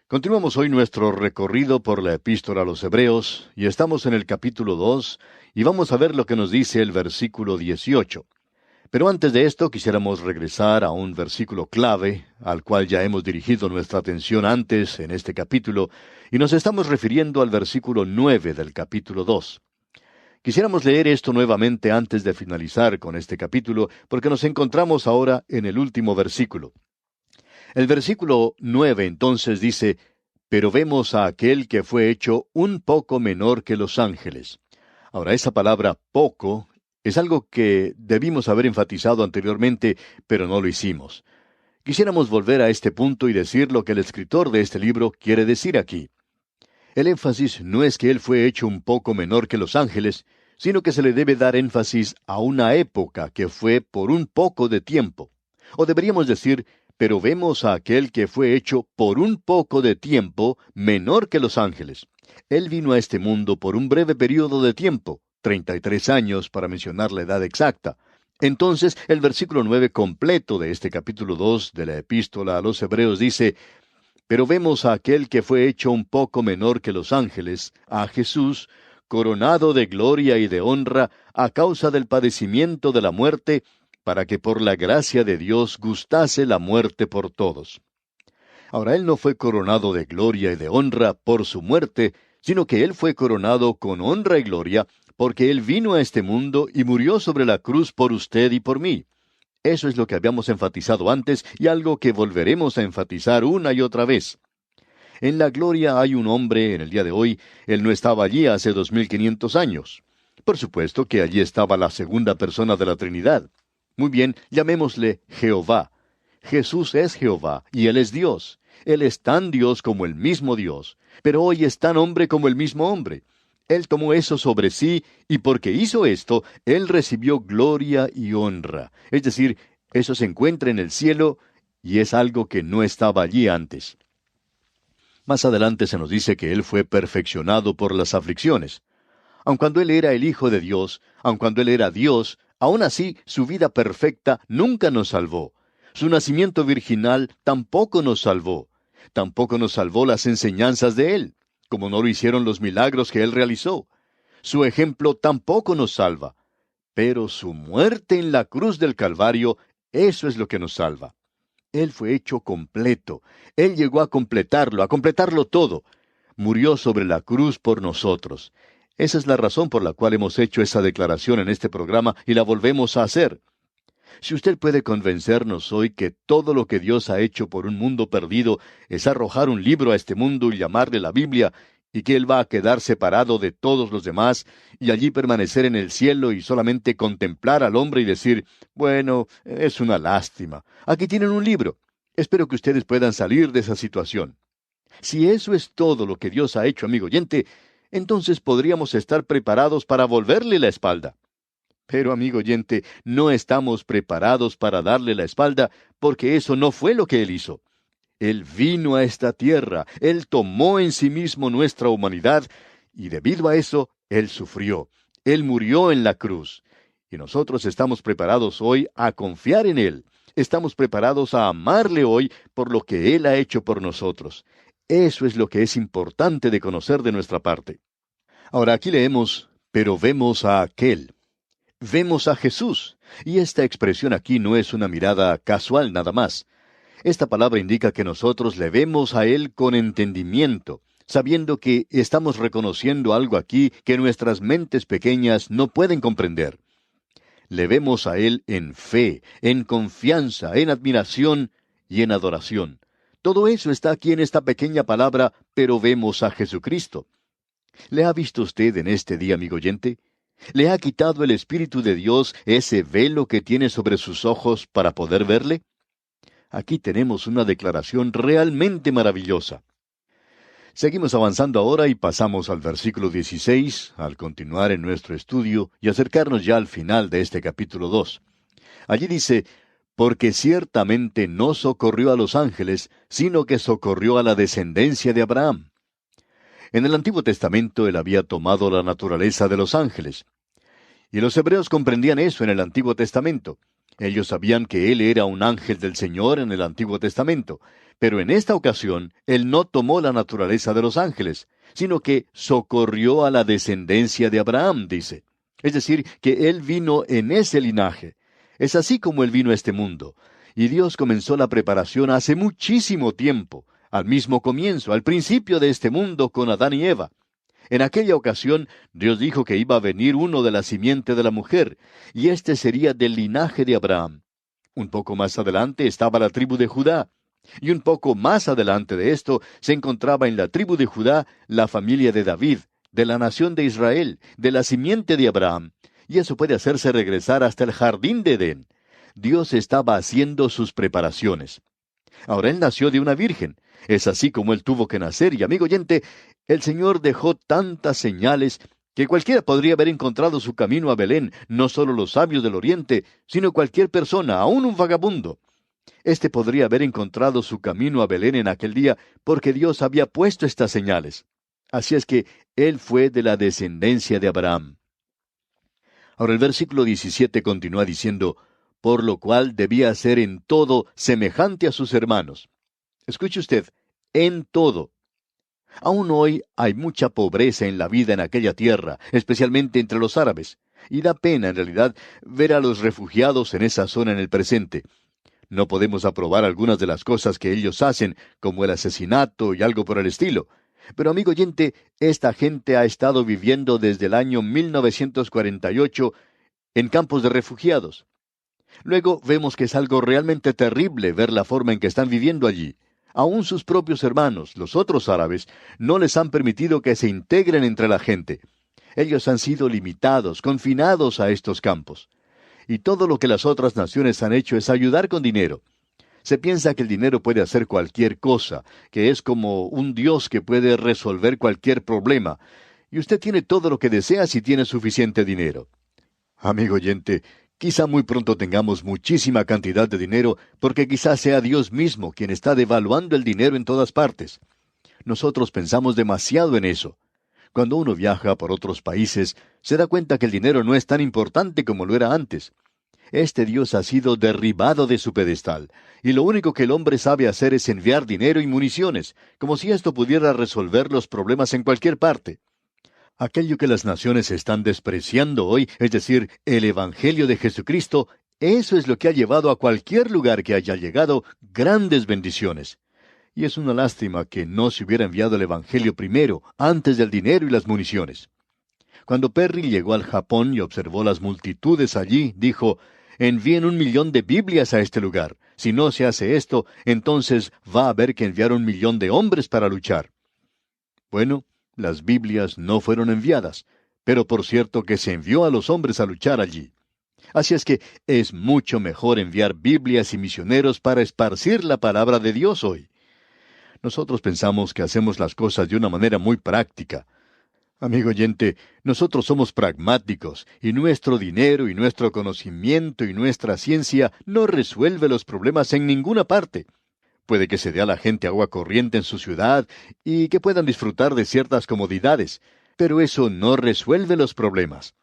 Continuamos hoy nuestro recorrido por la epístola a los Hebreos y estamos en el capítulo 2 y vamos a ver lo que nos dice el versículo 18. Pero antes de esto quisiéramos regresar a un versículo clave al cual ya hemos dirigido nuestra atención antes en este capítulo y nos estamos refiriendo al versículo 9 del capítulo 2. Quisiéramos leer esto nuevamente antes de finalizar con este capítulo porque nos encontramos ahora en el último versículo. El versículo 9 entonces dice, pero vemos a aquel que fue hecho un poco menor que los ángeles. Ahora, esa palabra poco es algo que debimos haber enfatizado anteriormente, pero no lo hicimos. Quisiéramos volver a este punto y decir lo que el escritor de este libro quiere decir aquí. El énfasis no es que él fue hecho un poco menor que los ángeles, sino que se le debe dar énfasis a una época que fue por un poco de tiempo. O deberíamos decir, pero vemos a aquel que fue hecho por un poco de tiempo menor que los ángeles. Él vino a este mundo por un breve periodo de tiempo, 33 años para mencionar la edad exacta. Entonces, el versículo 9 completo de este capítulo 2 de la epístola a los Hebreos dice, pero vemos a aquel que fue hecho un poco menor que los ángeles, a Jesús, coronado de gloria y de honra a causa del padecimiento de la muerte, para que por la gracia de Dios gustase la muerte por todos. Ahora, él no fue coronado de gloria y de honra por su muerte, sino que él fue coronado con honra y gloria, porque él vino a este mundo y murió sobre la cruz por usted y por mí. Eso es lo que habíamos enfatizado antes y algo que volveremos a enfatizar una y otra vez. En la gloria hay un hombre en el día de hoy, él no estaba allí hace 2500 años. Por supuesto que allí estaba la segunda persona de la Trinidad. Muy bien, llamémosle Jehová. Jesús es Jehová, y Él es Dios. Él es tan Dios como el mismo Dios, pero hoy es tan hombre como el mismo hombre. Él tomó eso sobre sí, y porque hizo esto, Él recibió gloria y honra. Es decir, eso se encuentra en el cielo, y es algo que no estaba allí antes. Más adelante se nos dice que Él fue perfeccionado por las aflicciones. Aun cuando Él era el Hijo de Dios, aun cuando Él era Dios, aun así su vida perfecta nunca nos salvó. Su nacimiento virginal tampoco nos salvó. Tampoco nos salvó las enseñanzas de Él, como no lo hicieron los milagros que Él realizó. Su ejemplo tampoco nos salva. Pero su muerte en la cruz del Calvario, eso es lo que nos salva. Él fue hecho completo. Él llegó a completarlo todo. Murió sobre la cruz por nosotros. Esa es la razón por la cual hemos hecho esa declaración en este programa y la volvemos a hacer. Si usted puede convencernos hoy que todo lo que Dios ha hecho por un mundo perdido es arrojar un libro a este mundo y llamarle la Biblia, y que Él va a quedar separado de todos los demás, y allí permanecer en el cielo y solamente contemplar al hombre y decir, bueno, es una lástima. Aquí tienen un libro. Espero que ustedes puedan salir de esa situación. Si eso es todo lo que Dios ha hecho, amigo oyente, entonces podríamos estar preparados para volverle la espalda. Pero, amigo oyente, no estamos preparados para darle la espalda, porque eso no fue lo que Él hizo. Él vino a esta tierra, Él tomó en sí mismo nuestra humanidad, y debido a eso, Él sufrió. Él murió en la cruz. Y nosotros estamos preparados hoy a confiar en Él. Estamos preparados a amarle hoy por lo que Él ha hecho por nosotros. Eso es lo que es importante de conocer de nuestra parte. Ahora aquí leemos, pero vemos a aquel. Vemos a Jesús. Y esta expresión aquí no es una mirada casual nada más. Esta palabra indica que nosotros le vemos a Él con entendimiento, sabiendo que estamos reconociendo algo aquí que nuestras mentes pequeñas no pueden comprender. Le vemos a Él en fe, en confianza, en admiración y en adoración. Todo eso está aquí en esta pequeña palabra, pero vemos a Jesucristo. ¿Le ha visto usted en este día, amigo oyente? ¿Le ha quitado el Espíritu de Dios ese velo que tiene sobre sus ojos para poder verle? Aquí tenemos una declaración realmente maravillosa. Seguimos avanzando ahora y pasamos al versículo 16, al continuar en nuestro estudio y acercarnos ya al final de este capítulo 2. Allí dice, porque ciertamente no socorrió a los ángeles, sino que socorrió a la descendencia de Abraham. En el Antiguo Testamento él había tomado la naturaleza de los ángeles. Y los hebreos comprendían eso en el Antiguo Testamento. Ellos sabían que él era un ángel del Señor en el Antiguo Testamento, Pero en esta ocasión, Él no tomó la naturaleza de los ángeles, sino que socorrió a la descendencia de Abraham, dice. Es decir, que Él vino en ese linaje. Es así como Él vino a este mundo. Y Dios comenzó la preparación hace muchísimo tiempo, al mismo comienzo, al principio de este mundo con Adán y Eva. En aquella ocasión, Dios dijo que iba a venir uno de la simiente de la mujer, y este sería del linaje de Abraham. Un poco más adelante estaba la tribu de Judá, y un poco más adelante de esto se encontraba en la tribu de Judá la familia de David, de la nación de Israel, de la simiente de Abraham, y eso puede hacerse regresar hasta el jardín de Edén. Dios estaba haciendo sus preparaciones. Ahora Él nació de una virgen. Es así como Él tuvo que nacer, y amigo oyente, el Señor dejó tantas señales que cualquiera podría haber encontrado su camino a Belén, no solo los sabios del Oriente, sino cualquier persona, aun un vagabundo. Este podría haber encontrado su camino a Belén en aquel día, porque Dios había puesto estas señales. Así es que Él fue de la descendencia de Abraham. Ahora el versículo 17 continúa diciendo, por lo cual debía ser en todo semejante a sus hermanos. Escuche usted, en todo. Aún hoy hay mucha pobreza en la vida en aquella tierra, especialmente entre los árabes, y da pena en realidad ver a los refugiados en esa zona en el presente. No podemos aprobar algunas de las cosas que ellos hacen, como el asesinato y algo por el estilo. Pero amigo oyente, esta gente ha estado viviendo desde el año 1948 en campos de refugiados. Luego vemos que es algo realmente terrible ver la forma en que están viviendo allí. Aún sus propios hermanos, los otros árabes, no les han permitido que se integren entre la gente. Ellos han sido limitados, confinados a estos campos. Y todo lo que las otras naciones han hecho es ayudar con dinero. Se piensa que el dinero puede hacer cualquier cosa, que es como un Dios que puede resolver cualquier problema. Y usted tiene todo lo que desea si tiene suficiente dinero. Amigo oyente, quizá muy pronto tengamos muchísima cantidad de dinero, porque quizá sea Dios mismo quien está devaluando el dinero en todas partes. Nosotros pensamos demasiado en eso. Cuando uno viaja por otros países, se da cuenta que el dinero no es tan importante como lo era antes. Este Dios ha sido derribado de su pedestal, y lo único que el hombre sabe hacer es enviar dinero y municiones, como si esto pudiera resolver los problemas en cualquier parte. Aquello que las naciones están despreciando hoy, es decir, el Evangelio de Jesucristo, eso es lo que ha llevado a cualquier lugar que haya llegado grandes bendiciones. Y es una lástima que no se hubiera enviado el Evangelio primero, antes del dinero y las municiones. Cuando Perry llegó al Japón y observó las multitudes allí, dijo, envíen 1,000,000 de Biblias a este lugar. Si no se hace esto, entonces va a haber que enviar 1,000,000 de hombres para luchar. Bueno, las Biblias no fueron enviadas, pero por cierto que se envió a los hombres a luchar allí. Así es que es mucho mejor enviar Biblias y misioneros para esparcir la palabra de Dios hoy. Nosotros pensamos que hacemos las cosas de una manera muy práctica. Amigo oyente, nosotros somos pragmáticos, y nuestro dinero y nuestro conocimiento y nuestra ciencia no resuelve los problemas en ninguna parte. Puede que se dé a la gente agua corriente en su ciudad y que puedan disfrutar de ciertas comodidades, pero eso no resuelve los problemas.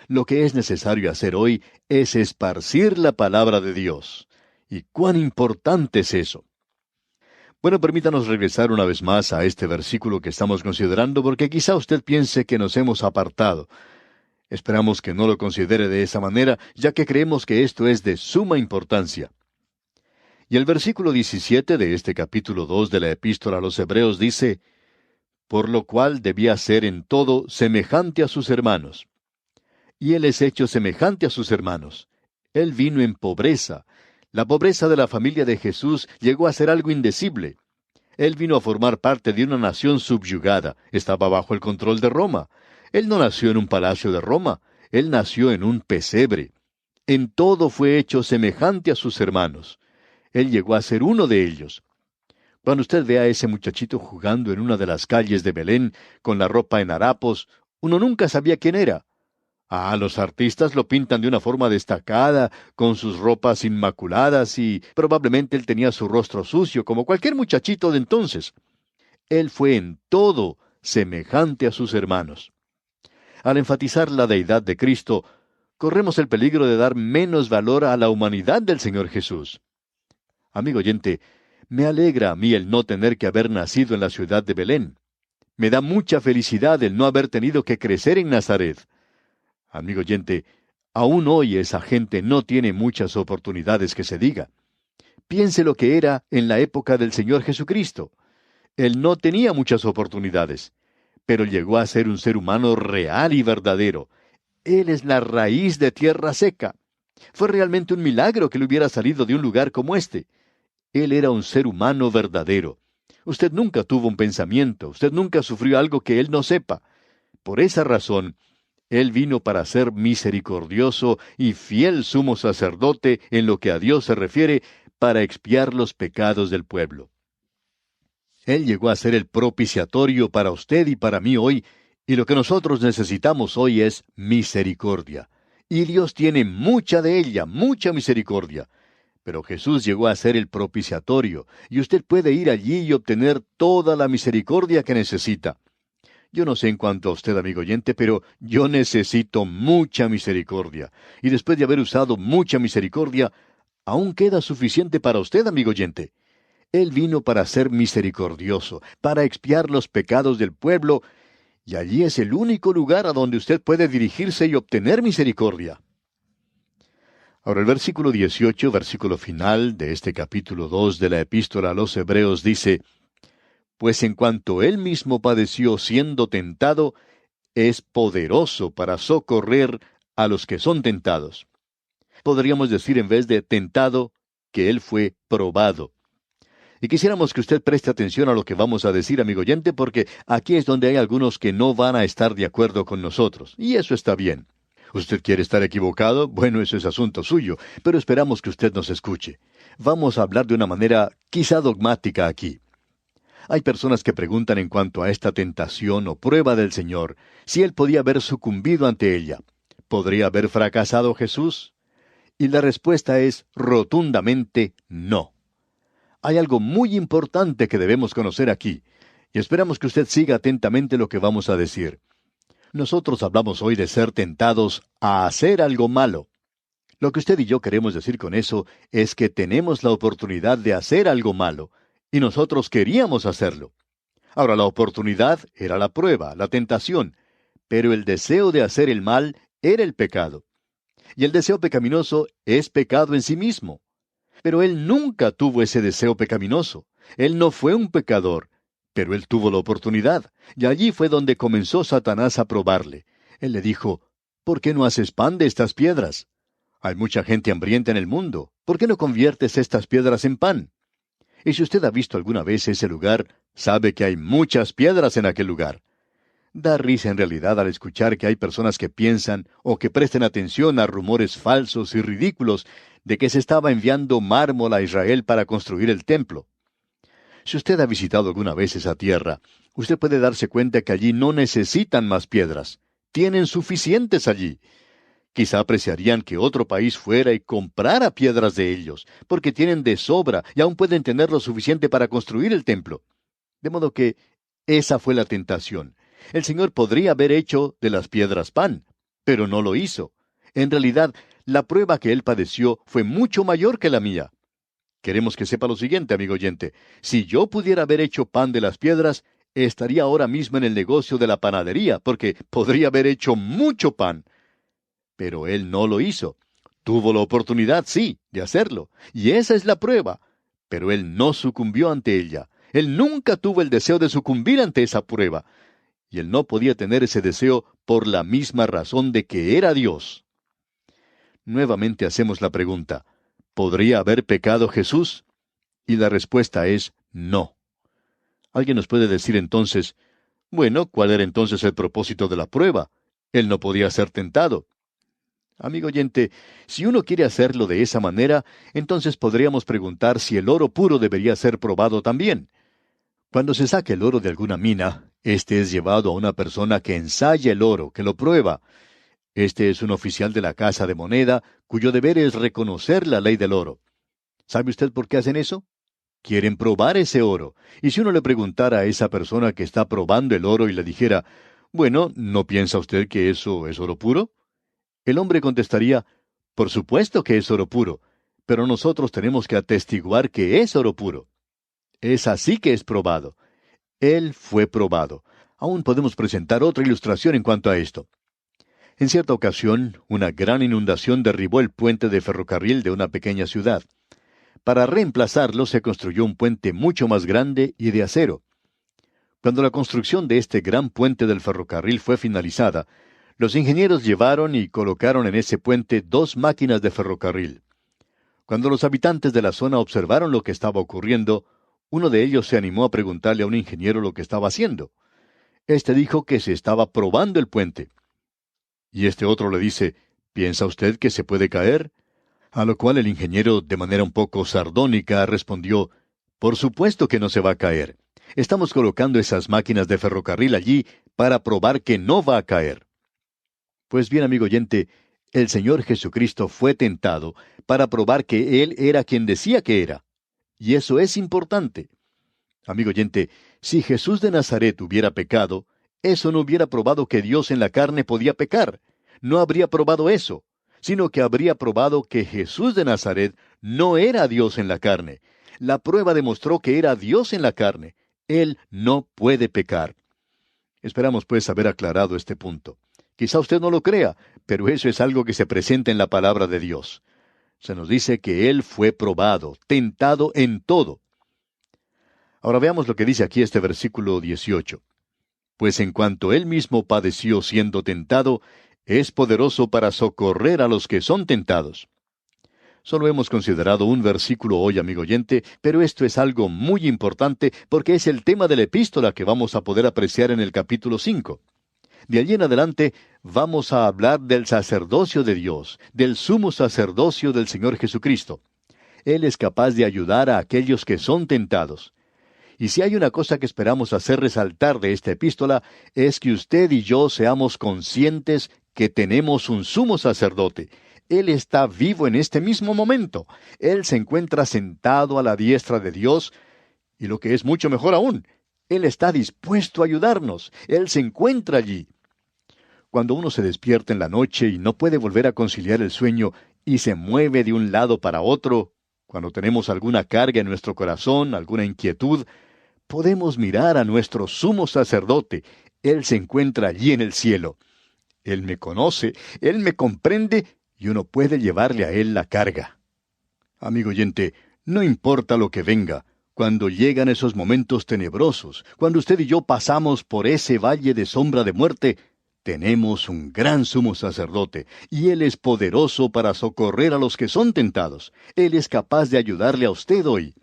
Lo que es necesario hacer hoy es esparcir la palabra de Dios. ¿Y cuán importante es eso? Bueno, permítanos regresar una vez más a este versículo que estamos considerando, porque quizá usted piense que nos hemos apartado. Esperamos que no lo considere de esa manera, ya que creemos que esto es de suma importancia. Y el versículo 17 de este capítulo 2 de la Epístola a los Hebreos dice, por lo cual debía ser en todo semejante a sus hermanos. Y Él es hecho semejante a sus hermanos. Él vino en pobreza. La pobreza de la familia de Jesús llegó a ser algo indecible. Él vino a formar parte de una nación subyugada, estaba bajo el control de Roma. Él no nació en un palacio de Roma, Él nació en un pesebre. En todo fue hecho semejante a sus hermanos. Él llegó a ser uno de ellos. Cuando usted ve a ese muchachito jugando en una de las calles de Belén, con la ropa en harapos, uno nunca sabía quién era. Los artistas lo pintan de una forma destacada, con sus ropas inmaculadas, y probablemente él tenía su rostro sucio, como cualquier muchachito de entonces. Él fue en todo semejante a sus hermanos. Al enfatizar la deidad de Cristo, corremos el peligro de dar menos valor a la humanidad del Señor Jesús. Amigo oyente, Me alegra a mí el no tener que haber nacido en la ciudad de Belén. Me da mucha felicidad el no haber tenido que crecer en Nazaret. Amigo oyente, aún hoy esa gente no tiene muchas oportunidades que se diga. Piense lo que era en la época del Señor Jesucristo. Él no tenía muchas oportunidades, pero llegó a ser un ser humano real y verdadero. Él es la raíz de tierra seca. Fue realmente un milagro que le hubiera salido de un lugar como este. Él era un ser humano verdadero. Usted nunca tuvo un pensamiento, usted nunca sufrió algo que él no sepa. Por esa razón, él vino para ser misericordioso y fiel sumo sacerdote en lo que a Dios se refiere, para expiar los pecados del pueblo. Él llegó a ser el propiciatorio para usted y para mí hoy, y lo que nosotros necesitamos hoy es misericordia. Y Dios tiene mucha de ella, mucha misericordia. Pero Jesús llegó a ser el propiciatorio, y usted puede ir allí y obtener toda la misericordia que necesita. Yo no sé en cuanto a usted, amigo oyente, pero yo necesito mucha misericordia. Y después de haber usado mucha misericordia, aún queda suficiente para usted, amigo oyente. Él vino para ser misericordioso, para expiar los pecados del pueblo, y allí es el único lugar a donde usted puede dirigirse y obtener misericordia. Ahora el versículo 18, versículo final de este capítulo 2 de la Epístola a los Hebreos dice: Pues en cuanto él mismo padeció siendo tentado, es poderoso para socorrer a los que son tentados. Podríamos decir en vez de tentado, que él fue probado. Y quisiéramos que usted preste atención a lo que vamos a decir, amigo oyente, porque aquí es donde hay algunos que no van a estar de acuerdo con nosotros, y eso está bien. ¿Usted quiere estar equivocado? Bueno, eso es asunto suyo, pero esperamos que usted nos escuche. Vamos a hablar de una manera quizá dogmática aquí. Hay personas que preguntan en cuanto a esta tentación o prueba del Señor, si Él podía haber sucumbido ante ella. ¿Podría haber fracasado Jesús? Y la respuesta es rotundamente no. Hay algo muy importante que debemos conocer aquí, y esperamos que usted siga atentamente lo que vamos a decir. Nosotros hablamos hoy de ser tentados a hacer algo malo. Lo que usted y yo queremos decir con eso es que tenemos la oportunidad de hacer algo malo, y nosotros queríamos hacerlo. Ahora, la oportunidad era la prueba, la tentación, pero el deseo de hacer el mal era el pecado. Y el deseo pecaminoso es pecado en sí mismo. Pero él nunca tuvo ese deseo pecaminoso. Él no fue un pecador, pero él tuvo la oportunidad, y allí fue donde comenzó Satanás a probarle. Él le dijo: ¿Por qué no haces pan de estas piedras? Hay mucha gente hambrienta en el mundo. ¿Por qué no conviertes estas piedras en pan? Y si usted ha visto alguna vez ese lugar, sabe que hay muchas piedras en aquel lugar. Da risa en realidad al escuchar que hay personas que piensan o que presten atención a rumores falsos y ridículos de que se estaba enviando mármol a Israel para construir el templo. Si usted ha visitado alguna vez esa tierra, usted puede darse cuenta que allí no necesitan más piedras. Tienen suficientes allí. Quizá apreciarían que otro país fuera y comprara piedras de ellos, porque tienen de sobra y aún pueden tener lo suficiente para construir el templo. De modo que esa fue la tentación. El Señor podría haber hecho de las piedras pan, pero no lo hizo. En realidad, la prueba que Él padeció fue mucho mayor que la mía. Queremos que sepa lo siguiente, amigo oyente. Si yo pudiera haber hecho pan de las piedras, estaría ahora mismo en el negocio de la panadería, porque podría haber hecho mucho pan. Pero Él no lo hizo. Tuvo la oportunidad, sí, de hacerlo. Y esa es la prueba. Pero Él no sucumbió ante ella. Él nunca tuvo el deseo de sucumbir ante esa prueba. Y Él no podía tener ese deseo por la misma razón de que era Dios. Nuevamente hacemos la pregunta: ¿podría haber pecado Jesús? Y la respuesta es no. Alguien nos puede decir entonces: bueno, ¿cuál era entonces el propósito de la prueba? Él no podía ser tentado. Amigo oyente, si uno quiere hacerlo de esa manera, entonces podríamos preguntar si el oro puro debería ser probado también. Cuando se saca el oro de alguna mina, este es llevado a una persona que ensaya el oro, que lo prueba. Este es un oficial de la casa de moneda, cuyo deber es reconocer la ley del oro. ¿Sabe usted por qué hacen eso? Quieren probar ese oro. Y si uno le preguntara a esa persona que está probando el oro y le dijera: bueno, ¿no piensa usted que eso es oro puro? El hombre contestaría: por supuesto que es oro puro, pero nosotros tenemos que atestiguar que es oro puro. Es así que es probado. Él fue probado. Aún podemos presentar otra ilustración en cuanto a esto. En cierta ocasión, una gran inundación derribó el puente de ferrocarril de una pequeña ciudad. Para reemplazarlo se construyó un puente mucho más grande y de acero. Cuando la construcción de este gran puente del ferrocarril fue finalizada, los ingenieros llevaron y colocaron en ese puente 2 máquinas de ferrocarril. Cuando los habitantes de la zona observaron lo que estaba ocurriendo, uno de ellos se animó a preguntarle a un ingeniero lo que estaba haciendo. Este dijo que se estaba probando el puente. Y este otro le dice, ¿piensa usted que se puede caer? A lo cual el ingeniero, de manera un poco sardónica, respondió, por supuesto que no se va a caer. Estamos colocando esas máquinas de ferrocarril allí para probar que no va a caer. Pues bien, amigo oyente, el Señor Jesucristo fue tentado para probar que Él era quien decía que era. Y eso es importante. Amigo oyente, si Jesús de Nazaret hubiera pecado, eso no hubiera probado que Dios en la carne podía pecar. No habría probado eso, sino que habría probado que Jesús de Nazaret no era Dios en la carne. La prueba demostró que era Dios en la carne. Él no puede pecar. Esperamos pues haber aclarado este punto. Quizá usted no lo crea, pero eso es algo que se presenta en la palabra de Dios. Se nos dice que Él fue probado, tentado en todo. Ahora veamos lo que dice aquí este versículo 18. Pues en cuanto Él mismo padeció siendo tentado, es poderoso para socorrer a los que son tentados. Solo hemos considerado un versículo hoy, amigo oyente, pero esto es algo muy importante porque es el tema de la epístola que vamos a poder apreciar en el capítulo 5. De allí en adelante vamos a hablar del sacerdocio de Dios, del sumo sacerdocio del Señor Jesucristo. Él es capaz de ayudar a aquellos que son tentados. Y si hay una cosa que esperamos hacer resaltar de esta epístola, es que usted y yo seamos conscientes que tenemos un sumo sacerdote. Él está vivo en este mismo momento. Él se encuentra sentado a la diestra de Dios, y lo que es mucho mejor aún, Él está dispuesto a ayudarnos. Él se encuentra allí. Cuando uno se despierta en la noche y no puede volver a conciliar el sueño y se mueve de un lado para otro, cuando tenemos alguna carga en nuestro corazón, alguna inquietud, podemos mirar a nuestro sumo sacerdote. Él se encuentra allí en el cielo. Él me conoce, Él me comprende y uno puede llevarle a Él la carga. Amigo oyente, no importa lo que venga, cuando llegan esos momentos tenebrosos, cuando usted y yo pasamos por ese valle de sombra de muerte, tenemos un gran sumo sacerdote, y Él es poderoso para socorrer a los que son tentados. Él es capaz de ayudarle a usted hoy.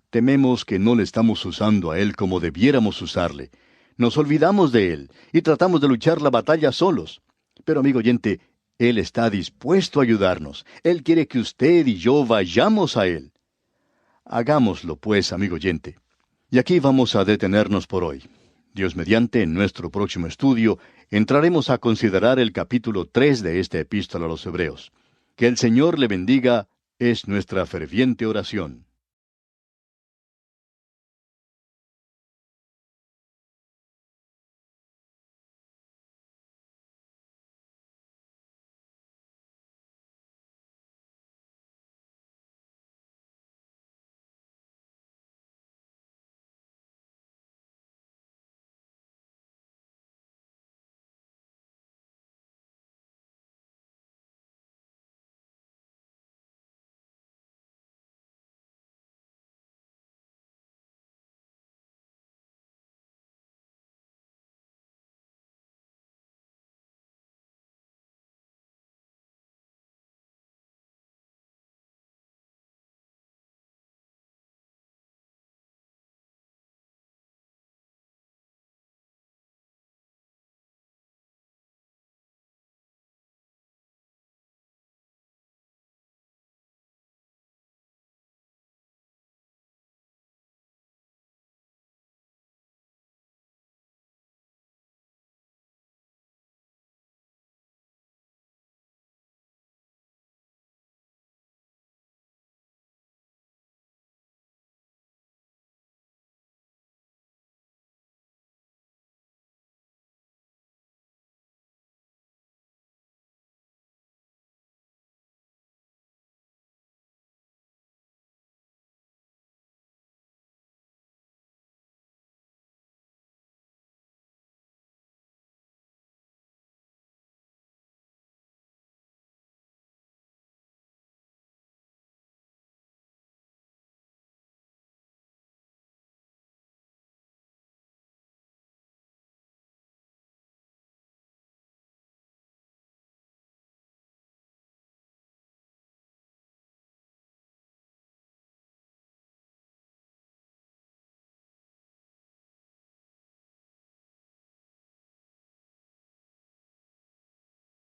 Tememos que no le estamos usando a Él como debiéramos usarle. Nos olvidamos de Él, y tratamos de luchar la batalla solos. Pero, amigo oyente, Él está dispuesto a ayudarnos. Él quiere que usted y yo vayamos a Él. Hagámoslo, pues, amigo oyente. Y aquí vamos a detenernos por hoy. Dios mediante, en nuestro próximo estudio, entraremos a considerar el capítulo 3 de esta epístola a los Hebreos. Que el Señor le bendiga es nuestra ferviente oración.